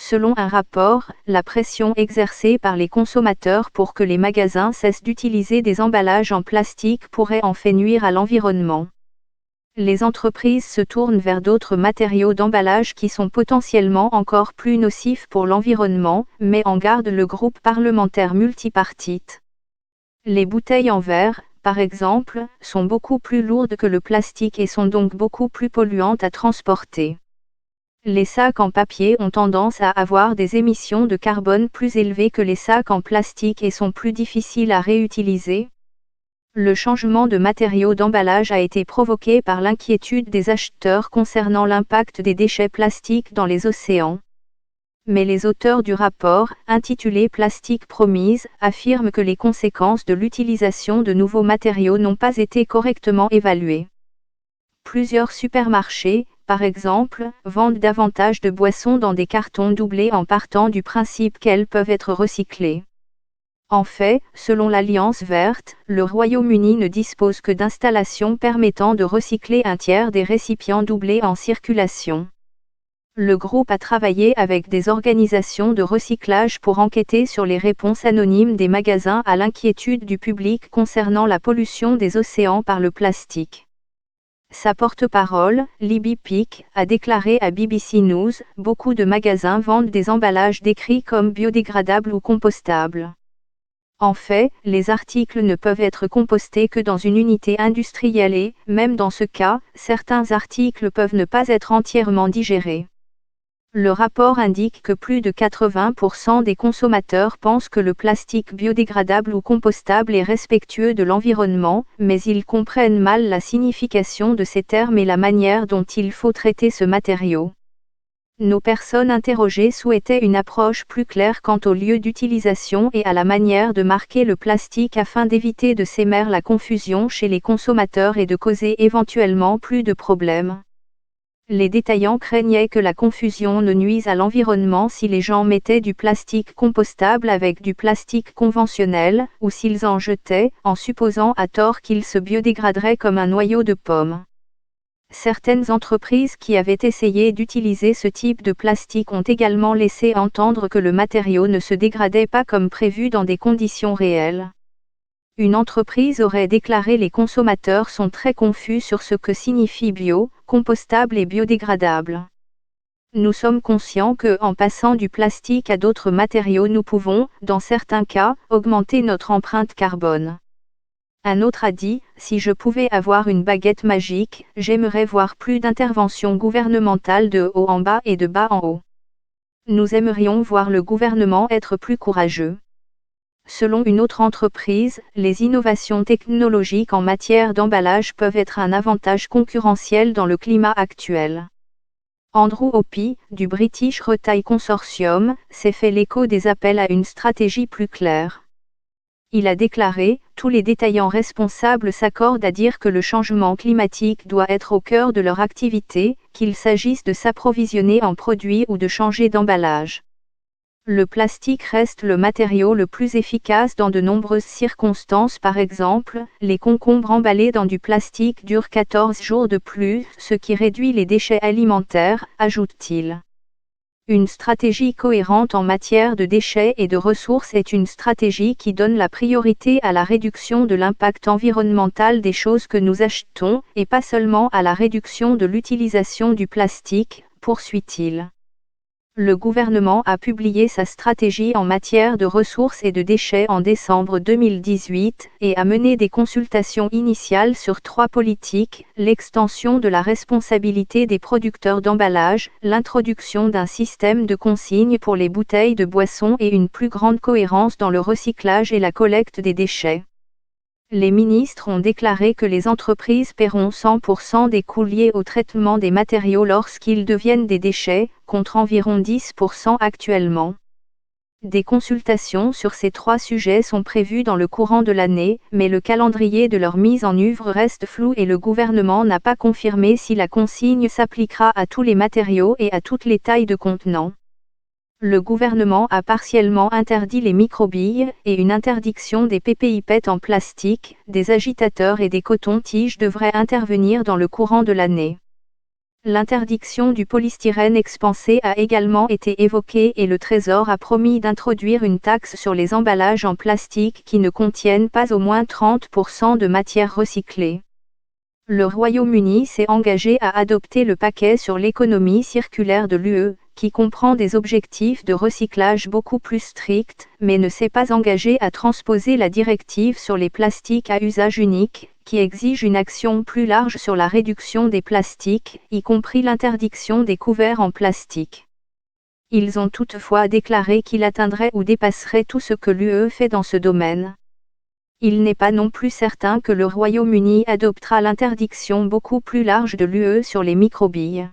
Selon un rapport, la pression exercée par les consommateurs pour que les magasins cessent d'utiliser des emballages en plastique pourrait en fait nuire à l'environnement. Les entreprises se tournent vers d'autres matériaux d'emballage qui sont potentiellement encore plus nocifs pour l'environnement, met en garde le groupe parlementaire multipartite. Les bouteilles en verre, par exemple, sont beaucoup plus lourdes que le plastique et sont donc beaucoup plus polluantes à transporter. Les sacs en papier ont tendance à avoir des émissions de carbone plus élevées que les sacs en plastique et sont plus difficiles à réutiliser. Le changement de matériaux d'emballage a été provoqué par l'inquiétude des acheteurs concernant l'impact des déchets plastiques dans les océans. Mais les auteurs du rapport, intitulé Plastique Promise, affirment que les conséquences de l'utilisation de nouveaux matériaux n'ont pas été correctement évaluées. Plusieurs supermarchés, par exemple, vendent davantage de boissons dans des cartons doublés en partant du principe qu'elles peuvent être recyclées. En fait, selon l'Alliance verte, le Royaume-Uni ne dispose que d'installations permettant de recycler un tiers des récipients doublés en circulation. Le groupe a travaillé avec des organisations de recyclage pour enquêter sur les réponses anonymes des magasins à l'inquiétude du public concernant la pollution des océans par le plastique. Sa porte-parole, Libby Peake, a déclaré à BBC News, « Beaucoup de magasins vendent des emballages décrits comme biodégradables ou compostables. En fait, les articles ne peuvent être compostés que dans une unité industrielle et, même dans ce cas, certains articles peuvent ne pas être entièrement digérés. » Le rapport indique que plus de 80% des consommateurs pensent que le plastique biodégradable ou compostable est respectueux de l'environnement, mais ils comprennent mal la signification de ces termes et la manière dont il faut traiter ce matériau. Nos personnes interrogées souhaitaient une approche plus claire quant au lieu d'utilisation et à la manière de marquer le plastique afin d'éviter de s'émer la confusion chez les consommateurs et de causer éventuellement plus de problèmes. Les détaillants craignaient que la confusion ne nuise à l'environnement si les gens mettaient du plastique compostable avec du plastique conventionnel, ou s'ils en jetaient, en supposant à tort qu'il se biodégraderait comme un noyau de pomme. Certaines entreprises qui avaient essayé d'utiliser ce type de plastique ont également laissé entendre que le matériau ne se dégradait pas comme prévu dans des conditions réelles. Une entreprise aurait déclaré « Les consommateurs sont très confus sur ce que signifie bio, compostable et biodégradable. Nous sommes conscients que, en passant du plastique à d'autres matériaux, nous pouvons, dans certains cas, augmenter notre empreinte carbone. » Un autre a dit, « Si je pouvais avoir une baguette magique, j'aimerais voir plus d'interventions gouvernementales de haut en bas et de bas en haut. Nous aimerions voir le gouvernement être plus courageux. » Selon une autre entreprise, les innovations technologiques en matière d'emballage peuvent être un avantage concurrentiel dans le climat actuel. Andrew Hoppy, du British Retail Consortium, s'est fait l'écho des appels à une stratégie plus claire. Il a déclaré, « Tous les détaillants responsables s'accordent à dire que le changement climatique doit être au cœur de leur activité, qu'il s'agisse de s'approvisionner en produits ou de changer d'emballage. Le plastique reste le matériau le plus efficace dans de nombreuses circonstances. Par exemple, les concombres emballés dans du plastique durent 14 jours de plus, ce qui réduit les déchets alimentaires, ajoute-t-il. Une stratégie cohérente en matière de déchets et de ressources est une stratégie qui donne la priorité à la réduction de l'impact environnemental des choses que nous achetons, et pas seulement à la réduction de l'utilisation du plastique, poursuit-il. Le gouvernement a publié sa stratégie en matière de ressources et de déchets en décembre 2018 et a mené des consultations initiales sur 3 politiques, l'extension de la responsabilité des producteurs d'emballage, l'introduction d'un système de consigne pour les bouteilles de boissons et une plus grande cohérence dans le recyclage et la collecte des déchets. Les ministres ont déclaré que les entreprises paieront 100% des coûts liés au traitement des matériaux lorsqu'ils deviennent des déchets, contre environ 10% actuellement. Des consultations sur ces 3 sujets sont prévues dans le courant de l'année, mais le calendrier de leur mise en œuvre reste flou et le gouvernement n'a pas confirmé si la consigne s'appliquera à tous les matériaux et à toutes les tailles de contenants. Le gouvernement a partiellement interdit les microbilles, et une interdiction des PPI-PET en plastique, des agitateurs et des cotons-tiges devrait intervenir dans le courant de l'année. L'interdiction du polystyrène expansé a également été évoquée et le Trésor a promis d'introduire une taxe sur les emballages en plastique qui ne contiennent pas au moins 30% de matière recyclée. Le Royaume-Uni s'est engagé à adopter le paquet sur l'économie circulaire de l'UE, qui comprend des objectifs de recyclage beaucoup plus stricts, mais ne s'est pas engagé à transposer la directive sur les plastiques à usage unique, qui exige une action plus large sur la réduction des plastiques, y compris l'interdiction des couverts en plastique. Ils ont toutefois déclaré qu'il atteindrait ou dépasserait tout ce que l'UE fait dans ce domaine. Il n'est pas non plus certain que le Royaume-Uni adoptera l'interdiction beaucoup plus large de l'UE sur les microbilles.